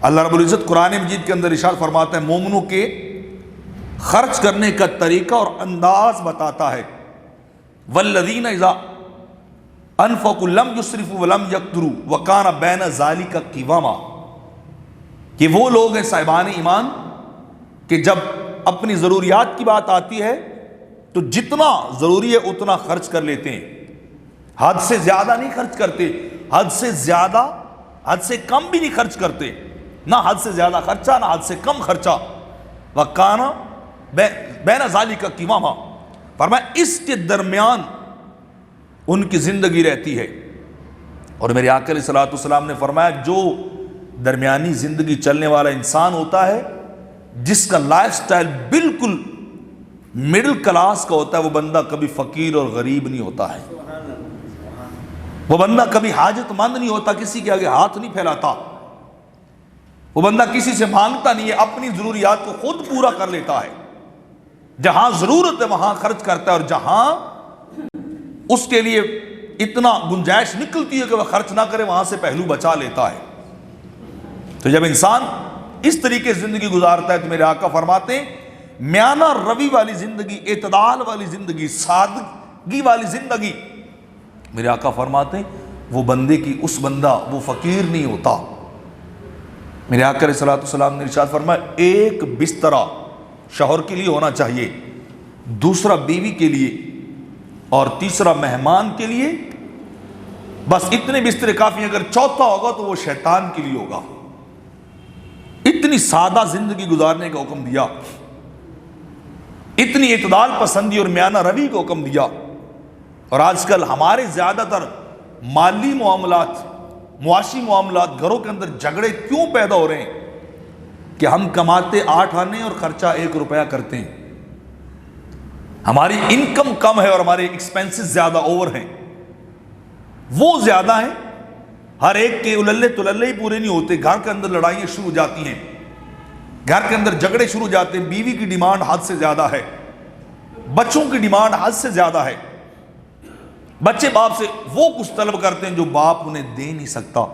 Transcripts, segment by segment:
اللہ رب العزت قرآن مجید کے اندر ارشاد فرماتا ہے مومنوں کے خرچ کرنے کا طریقہ اور انداز بتاتا ہے، والذین اذا انفقوا لم یسرفوا ولم یقتروا وکان بین ذلک قواما، کہ وہ لوگ ہیں صاحبان ایمان کہ جب اپنی ضروریات کی بات آتی ہے تو جتنا ضروری ہے اتنا خرچ کر لیتے ہیں، حد سے زیادہ نہیں خرچ کرتے، حد سے کم بھی نہیں خرچ کرتے، نہ حد سے زیادہ خرچہ نہ حد سے کم خرچہ، وکان بین ذالک قواما، فرمایا اس کے درمیان ان کی زندگی رہتی ہے۔ اور میرے آقا علیہ الصلوۃ والسلام نے فرمایا جو درمیانی زندگی چلنے والا انسان ہوتا ہے، جس کا لائف سٹائل بالکل مڈل کلاس کا ہوتا ہے، وہ بندہ کبھی فقیر اور غریب نہیں ہوتا ہے، وہ بندہ کبھی حاجت مند نہیں ہوتا، کسی کے آگے ہاتھ نہیں پھیلاتا، وہ بندہ کسی سے مانگتا نہیں ہے، اپنی ضروریات کو خود پورا کر لیتا ہے، جہاں ضرورت ہے وہاں خرچ کرتا ہے، اور جہاں اس کے لیے اتنا گنجائش نکلتی ہے کہ وہ خرچ نہ کرے وہاں سے پہلو بچا لیتا ہے۔ تو جب انسان اس طریقے سے زندگی گزارتا ہے تو میرے آقا فرماتے ہیں میانہ روی والی زندگی، اعتدال والی زندگی، سادگی والی زندگی، میرے آقا فرماتے ہیں وہ بندے کی اس بندہ وہ فقیر نہیں ہوتا۔ میرے آقا علیہ الصلوۃ والسلام نے ارشاد فرمایا ایک بسترا شوہر کے لیے ہونا چاہیے، دوسرا بیوی کے لیے، اور تیسرا مہمان کے لیے، بس اتنے بسترے کافی ہیں، اگر چوتھا ہوگا تو وہ شیطان کے لیے ہوگا۔ اتنی سادہ زندگی گزارنے کا حکم دیا، اتنی اعتدال پسندی اور میانہ روی کا حکم دیا۔ اور آج کل ہمارے زیادہ تر مالی معاملات، معاشی معاملات، گھروں کے اندر جھگڑے کیوں پیدا ہو رہے ہیں کہ ہم کماتے 8 آنے اور خرچہ 1 روپیہ کرتے ہیں، ہماری انکم کم ہے اور ہمارے ایکسپینسز زیادہ اوور ہیں، وہ زیادہ ہیں، ہر ایک کے اللے تللے ہی پورے نہیں ہوتے، گھر کے اندر لڑائیاں شروع ہو جاتی ہیں، گھر کے اندر جھگڑے شروع ہو جاتے ہیں، بیوی کی ڈیمانڈ حد سے زیادہ ہے، بچوں کی ڈیمانڈ حد سے زیادہ ہے، بچے باپ سے وہ کچھ طلب کرتے ہیں جو باپ انہیں دے نہیں سکتا،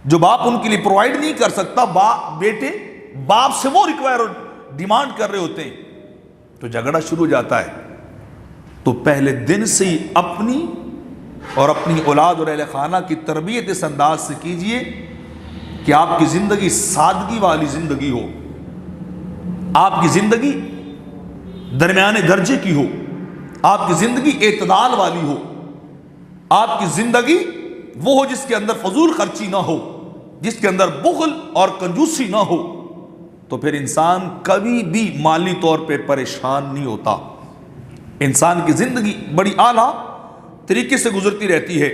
جو باپ ان کے لیے پرووائڈ نہیں کر سکتا، بیٹے باپ سے وہ ریکوائر اور ڈیمانڈ کر رہے ہوتے ہیں، تو جھگڑا شروع ہو جاتا ہے۔ تو پہلے دن سے ہی اپنی اور اپنی اولاد اور اہل خانہ کی تربیت اس انداز سے کیجئے کہ آپ کی زندگی سادگی والی زندگی ہو، آپ کی زندگی درمیانے درجے کی ہو، آپ کی زندگی اعتدال والی ہو، آپ کی زندگی وہ ہو جس کے اندر فضول خرچی نہ ہو، جس کے اندر بخل اور کنجوسی نہ ہو، تو پھر انسان کبھی بھی مالی طور پہ پریشان نہیں ہوتا، انسان کی زندگی بڑی اعلیٰ طریقے سے گزرتی رہتی ہے۔